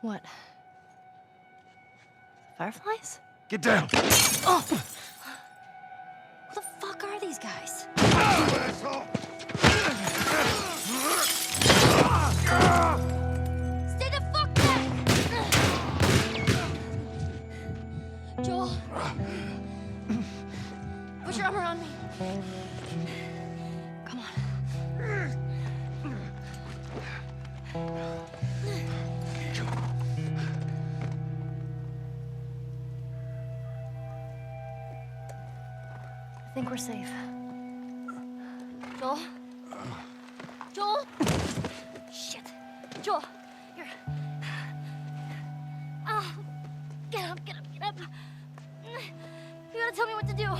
What? Fireflies? Get down! Oh! Who the fuck are these guys? Stay the fuck back! Joel. Put your arm around me. Come on. I think we're safe. Joel? Joel? Shit. Joel, you're... Oh, get up, get up, get up. You gotta tell me what to do.